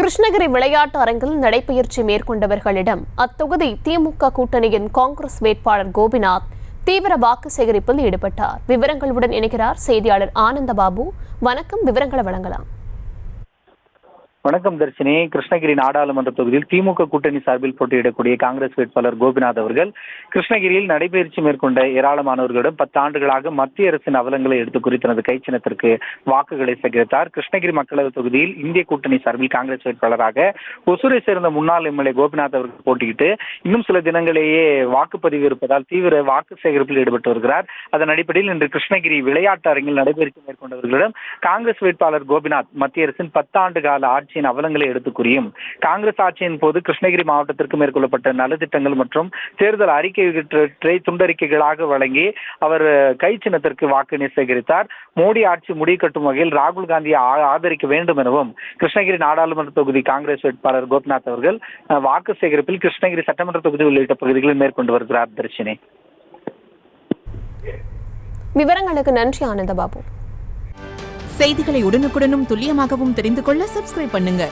கிருஷ்ணகிரி விளையாட்டு அரங்கில் நடைபயிற்சி மேற்கொண்டவர்களிடம் அத்தொகுதி திமுக கூட்டணியின் காங்கிரஸ் வேட்பாளர் கோபிநாத் தீவிர வாக்கு சேகரிப்பில் ஈடுபட்டார். விவரங்களுடன் இணைக்கிறார் செய்தியாளர் ஆனந்தபாபு. வணக்கம், விவரங்களை வழங்கலாம். வணக்கம் தர்ஷினி. கிருஷ்ணகிரி நாடாளுமன்ற தொகுதியில் திமுக கூட்டணி சார்பில் போட்டியிடக்கூடிய காங்கிரஸ் வேட்பாளர் கோபிநாத் அவர்கள் கிருஷ்ணகிரியில் நடைபயிற்சி மேற்கொண்ட ஏராளமானவர்களிடம் 10 ஆண்டுகளாக மத்திய அரசின் அவலங்களை எடுத்து கூறி தனது கைச்சின்னத்திற்கு வாக்குகளை சேகரித்தார். கிருஷ்ணகிரி மக்களவை தொகுதியில் இந்திய கூட்டணி சார்பில் காங்கிரஸ் வேட்பாளராக ஒசூரை சேர்ந்த முன்னாள் எம்எல்ஏ கோபிநாத் அவர்கள் போட்டியிட்டு இன்னும் சில தினங்களேயே வாக்குப்பதிவு இருப்பதால் தீவிர வாக்கு சேகரிப்பில் ஈடுபட்டு வருகிறார். அதன் அடிப்படையில் இன்று கிருஷ்ணகிரி விளையாட்டு அரங்கில் நடைபயிற்சி மேற்கொண்டவர்களிடம் காங்கிரஸ் வேட்பாளர் கோபிநாத் மத்திய அரசின் 10 ஆண்டு கால ஆட்சியின் அவலங்களை எடுத்து கூறியும் காங்கிரஸ் ஆட்சியின் போது கிருஷ்ணகிரி மாவட்டத்திற்கு மேற்கொள்ளப்பட்ட நலத்திட்டங்கள் மற்றும் தேர்தல் அறிக்கை துண்டறிக்கைகளாக வழங்கி அவர் கை சின்னத்திற்கு வாக்கினை சேகரித்தார். மோடி ஆட்சி முடிக்கட்டும் வகையில் ராகுல் காந்தியை ஆதரிக்க வேண்டும் எனவும் கிருஷ்ணகிரி நாடாளுமன்ற தொகுதி காங்கிரஸ் வேட்பாளர் கோபிநாத் அவர்கள் வாக்கு சேகரிப்பில் கிருஷ்ணகிரி சட்டமன்ற தொகுதி உள்ளிட்ட பகுதிகளில் மேற்கொண்டு வருகிறார். தர்ஷினி, விவரங்களுக்கு நன்றி ஆனந்தபாபு. செய்திகளை உடனுக்குடனும் துல்லியமாகவும் தெரிந்து கொள்ள சப்ஸ்கிரைப் பண்ணுங்க.